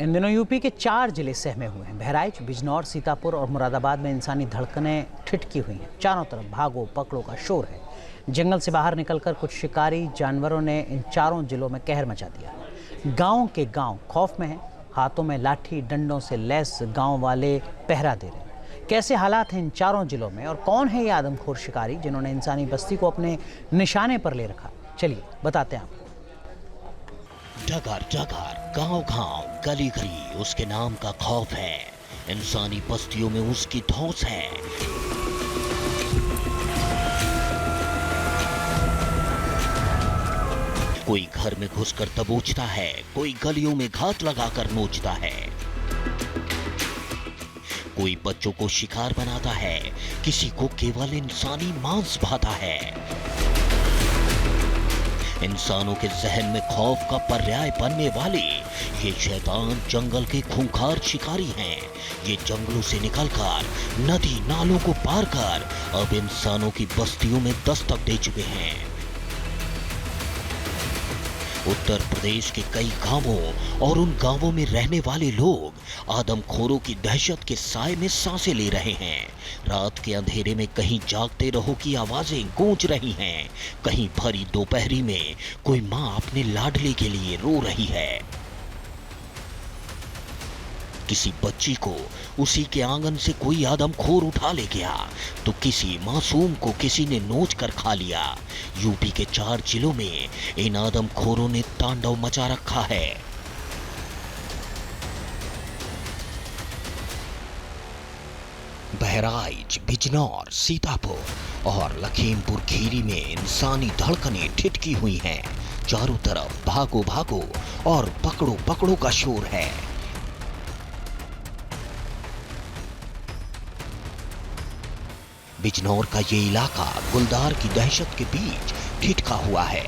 इन दिनों यूपी के 4 जिले सहमे हुए हैं। बहराइच, बिजनौर, सीतापुर और मुरादाबाद में इंसानी धड़कनें ठिठकी हुई हैं। चारों तरफ भागो पकड़ो का शोर है। जंगल से बाहर निकलकर कुछ शिकारी जानवरों ने इन चारों जिलों में कहर मचा दिया। गांव के गांव खौफ में हैं। हाथों में लाठी डंडों से लैस गांव वाले पहरा दे रहे हैं। कैसे हालात हैं इन चारों जिलों में और कौन है ये आदमखोर शिकारी जिन्होंने इंसानी बस्ती को अपने निशाने पर ले रखा, चलिए बताते हैं आपको। जगह जगह, गांव गांव, गली गली उसके नाम का खौफ है। इंसानी बस्तियों में उसकी धौंस है। कोई घर में घुसकर दबोचता है, कोई गलियों में घात लगाकर नोचता है, कोई बच्चों को शिकार बनाता है, किसी को केवल इंसानी मांस भाता है। इंसानों के जहन में खौफ का पर्याय बनने वाले ये शैतान जंगल के खूंखार शिकारी हैं। ये जंगलों से निकलकर नदी नालों को पार कर अब इंसानों की बस्तियों में दस्तक दे चुके हैं। उत्तर प्रदेश के कई गांवों और उन गांवों में रहने वाले लोग आदमखोरों की दहशत के साए में सांसें ले रहे हैं। रात के अंधेरे में कहीं जागते रहो की आवाजें गूंज रही हैं, कहीं भरी दोपहरी में कोई मां अपने लाडले के लिए रो रही है। किसी बच्ची को उसी के आंगन से कोई आदमखोर उठा ले गया तो किसी मासूम को किसी ने नोच कर खा लिया। यूपी के 4 जिलों में इन आदमखोरों ने तांडव मचा रखा है। बहराइच, बिजनौर, सीतापुर और लखीमपुर खीरी में इंसानी धड़कनें ठिठकी हुई हैं। चारों तरफ भागो भागो और पकड़ो पकड़ो का शोर है। बिजनौर का ये इलाका गुलदार की दहशत के बीच ठिठका हुआ है।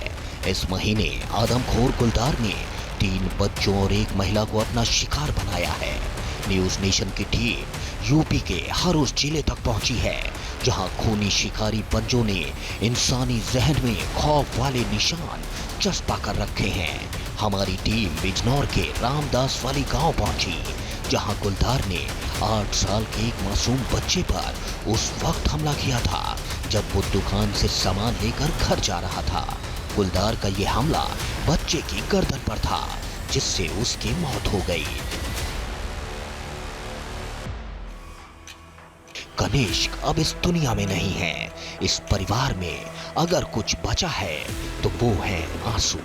इस महीने आदमखोर गुलदार ने 3 बच्चों और 1 महिला को अपना शिकार बनाया है। न्यूज नेशन की टीम यूपी के हर उस जिले तक पहुंची है जहां खूनी शिकारी पंजों ने इंसानी जहन में खौफ वाले निशान चस्पा कर रखे हैं। हमारी टीम बिजनौर के रामदास वाली गांव पहुंची जहां गुलदार ने 8 साल के एक मासूम बच्चे पर उस वक्त हमला किया था जब वो दुकान से सामान लेकर घर जा रहा था। गुलदार का ये हमला बच्चे की गर्दन पर था जिससे उसकी मौत हो गई। कनिष्क अब इस दुनिया में नहीं है। इस परिवार में अगर कुछ बचा है तो वो है आंसू।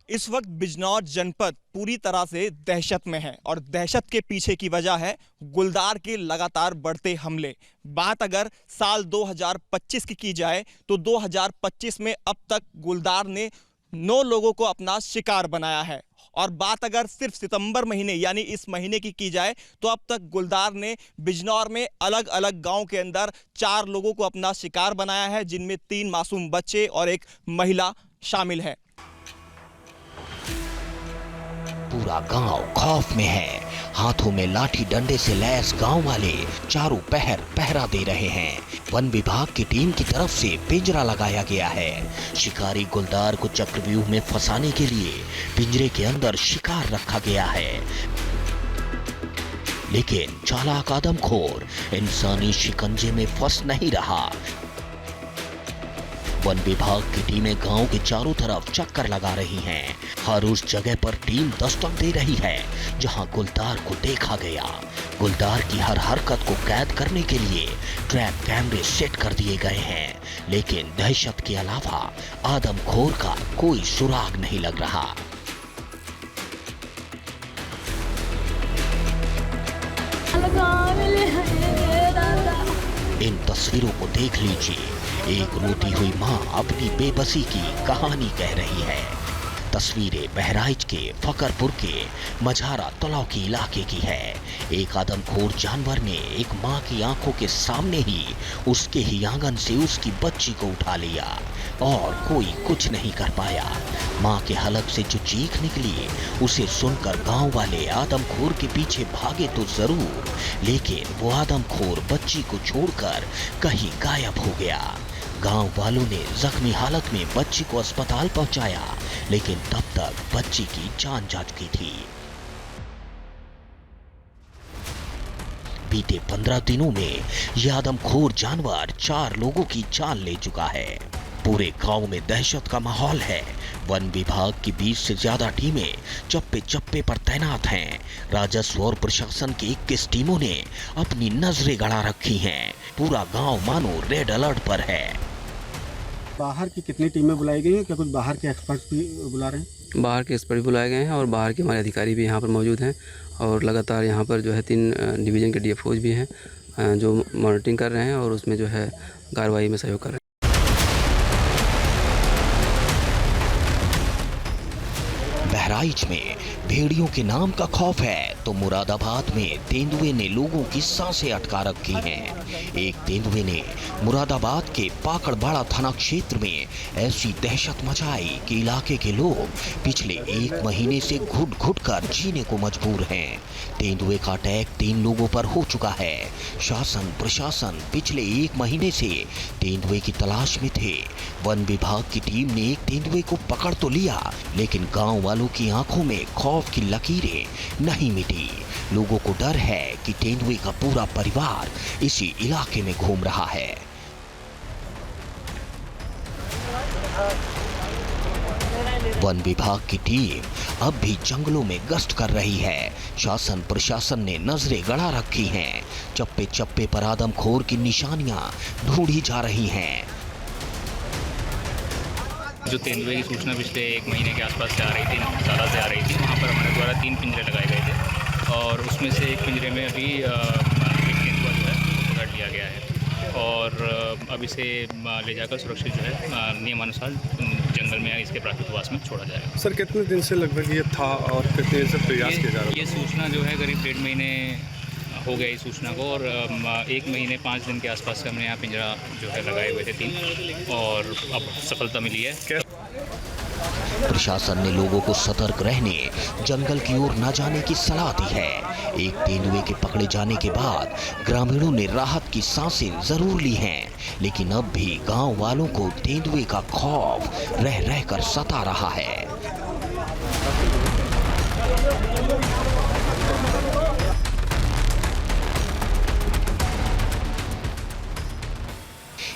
इस वक्त बिजनौर जनपद पूरी तरह से दहशत में है और दहशत के पीछे की वजह है गुलदार के लगातार बढ़ते हमले। बात अगर साल 2025 की जाए तो 2025 में अब तक गुलदार ने 9 लोगों को अपना शिकार बनाया है और बात अगर सिर्फ सितंबर महीने यानी इस महीने की जाए तो अब तक गुलदार ने बिजनौर में अलग अलग गांव के अंदर 4 लोगों को अपना शिकार बनाया है, जिनमें 3 मासूम बच्चे और 1 महिला शामिल है। पूरा गांव खौफ में है। हाथों में लाठी डंडे से लैस गांव वाले चारों पहर पहरा दे रहे हैं। वन विभाग की टीम की तरफ से पिंजरा लगाया गया है। शिकारी गुलदार को चक्रव्यूह में फंसाने के लिए पिंजरे के अंदर शिकार रखा गया है, लेकिन चालाक आदमखोर इंसानी शिकंजे में फंस नहीं रहा। वन विभाग की टीमें गांव के चारों तरफ चक्कर लगा रही हैं। हर उस जगह पर टीम दस्तक दे रही है जहां गुलदार को देखा गया। गुलदार की हर हरकत को कैद करने के लिए ट्रैप कैमरे सेट कर दिए गए हैं, लेकिन दहशत के अलावा आदमखोर का कोई सुराग नहीं लग रहा। इन तस्वीरों को देख लीजिए। एक रोती हुई मां अपनी बेबसी की कहानी कह रही है। तस्वीरें बहराइच के फकरपुर के मझारा तलाव के इलाके की है। एक आदमखोर जानवर ने एक मां की आंखों के सामने ही उसके ही आंगन से उसकी बच्ची को उठा लिया और कोई कुछ नहीं कर पाया। मां के हलक से जो चीख निकली उसे सुनकर गांव वाले आदमखोर के पीछे भागे तो जरूर, लेकिन वो आदमखोर बच्ची को छोड़कर कहीं गायब हो गया। गांव वालों ने जख्मी हालत में बच्ची को अस्पताल पहुंचाया, लेकिन तब तक बच्ची की जान जा चुकी थी। बीते 15 दिनों में यह आदमखोर जानवर 4 लोगों की जान ले चुका है। पूरे गांव में दहशत का माहौल है। वन विभाग की 20 से ज्यादा टीमें चप्पे चप्पे पर तैनात हैं। राजस्व और प्रशासन की 21 टीमों ने अपनी नजरें गड़ा रखी हैं। पूरा गांव मानो रेड अलर्ट पर है। बाहर की कितनी टीमें बुलाई गई हैं? क्या कुछ बाहर के एक्सपर्ट्स भी बुला रहे हैं? बाहर के एक्सपर्ट बुलाए गए हैं और बाहर के हमारे अधिकारी भी यहाँ पर मौजूद हैं और लगातार यहाँ पर जो है 3 डिवीज़न के डीएफओज भी हैं जो मॉनिटरिंग कर रहे हैं और उसमें जो है कार्रवाई में सहयोग कर रहे हैं। बहराइच में भेड़ियों के नाम का खौफ है तो मुरादाबाद में तेंदुए ने लोगों की सांसें अटका रखी हैं। एक तेंदुए ने मुरादाबाद के पाकड़बाड़ा थाना क्षेत्र में ऐसी दहशत मचाई कि इलाके के लोग पिछले 1 महीने से घुट घुट कर जीने को मजबूर हैं। तेंदुए का अटैक 3 लोगों पर हो चुका है। शासन प्रशासन पिछले 1 महीने से तेंदुए की तलाश में थे। वन विभाग की टीम ने एक तेंदुए को पकड़ तो लिया, लेकिन गांव वालों की आंखों में खौफ की लकीरें नहीं मिटी। लोगों को डर है कि तेंदुए का पूरा परिवार इसी इलाके में घूम रहा है। वन विभाग की टीम अब भी जंगलों में गश्त कर रही है। शासन प्रशासन ने नजरें गड़ा रखी हैं। चप्पे चप्पे पर आदमखोर की निशानियां ढूंढी जा रही हैं। जो तेंदुए की सूचना पिछले 1 महीने के आसपास से आ रही थी, सारा से आ रही थी, वहाँ पर हमारे द्वारा 3 पिंजरे लगाए गए थे और उसमें से एक पिंजरे में अभी एक तेंदुआ जो है पकड़ लिया गया है और अब इसे ले जाकर सुरक्षित जो है नियमानुसार जंगल में इसके प्राकृतिक में छोड़ा जाएगा। सर कितने दिन से लगभग ये था और कितने दिन से प्रयास किया जा रहा है? ये सूचना जो है करीब 1.5 महीने हो गया इस सूचना को और 1 महीने 5 दिन के आसपास से हमने यहाँ पिंजरा जो है लगाए हुए थे 3 और अब सफलता मिली है। प्रशासन ने लोगों को सतर्क रहने, जंगल की ओर न जाने की सलाह दी है। एक तेंदुए के पकड़े जाने के बाद ग्रामीणों ने राहत की सांसें जरूर ली हैं, लेकिन अब भी गांव वालों को तेंदुए का खौफ रह रहकर सता रहा है।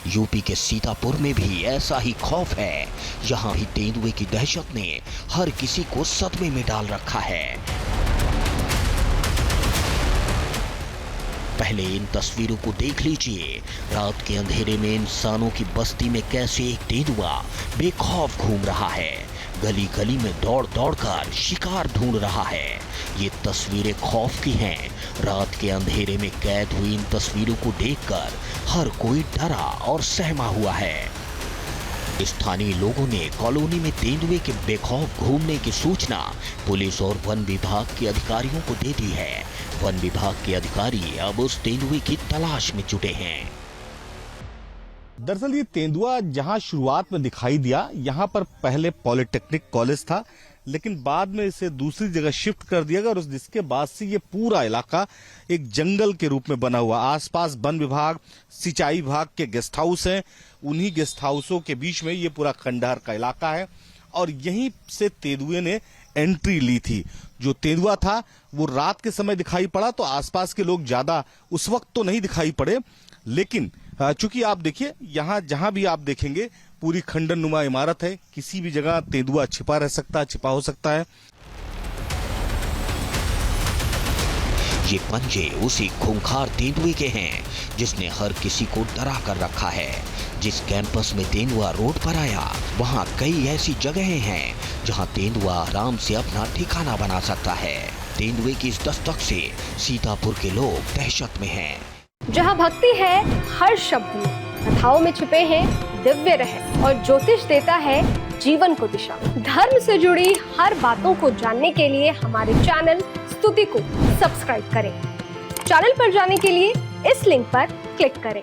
यूपी के सीतापुर में भी ऐसा ही खौफ है। यहाँ भी तेंदुए की दहशत ने हर किसी को सदमे में डाल रखा है। पहले इन तस्वीरों को देख लीजिए। रात के अंधेरे में इंसानों की बस्ती में कैसे एक तेंदुआ बेखौफ घूम रहा है। गली गली में दौड़ दौड़ कर शिकार ढूंढ रहा है। ये तस्वीरें खौफ की हैं। रात के अंधेरे में कैद हुई इन तस्वीरों को देखकर हर कोई डरा और सहमा हुआ है। स्थानीय लोगों ने कॉलोनी में तेंदुए के बेखौफ घूमने की सूचना पुलिस और वन विभाग के अधिकारियों को दे दी है। वन विभाग के अधिकारी अब उस तेंदुए की तलाश में जुटे हैं। दरअसल ये तेंदुआ जहां शुरुआत में दिखाई दिया, यहां पर पहले पॉलिटेक्निक कॉलेज था, लेकिन बाद में इसे दूसरी जगह शिफ्ट कर दिया गया और जिसके बाद से ये पूरा इलाका एक जंगल के रूप में बना हुआ। आसपास वन विभाग, सिंचाई विभाग के गेस्ट हाउस हैं। उन्हीं गेस्ट हाउसों के बीच में ये पूरा खंडहर का इलाका है और यहीं से तेंदुए ने एंट्री ली थी। जो तेंदुआ था वो रात के समय दिखाई पड़ा तो आसपास के लोग ज्यादा उस वक्त तो नहीं दिखाई पड़े, लेकिन चूंकि आप देखिए यहाँ जहां भी आप देखेंगे पूरी खंडर नुमा इमारत है। किसी भी जगह तेंदुआ छिपा रह सकता है, छिपा हो सकता है। ये पंजे उसी खूंखार तेंदुए के हैं जिसने हर किसी को डरा कर रखा है। जिस कैंपस में तेंदुआ रोड पर आया वहाँ कई ऐसी जगहें हैं जहाँ तेंदुआ आराम से अपना ठिकाना बना सकता है। तेंदुए की इस दस्तक से सीतापुर के लोग दहशत में हैं। जहाँ भक्ति है हर शब्द में, कथाओं में छुपे हैं दिव्य रहस्य और ज्योतिष देता है जीवन को दिशा। धर्म से जुड़ी हर बातों को जानने के लिए हमारे चैनल स्तुति को सब्सक्राइब करें। चैनल पर जाने के लिए इस लिंक पर क्लिक करें।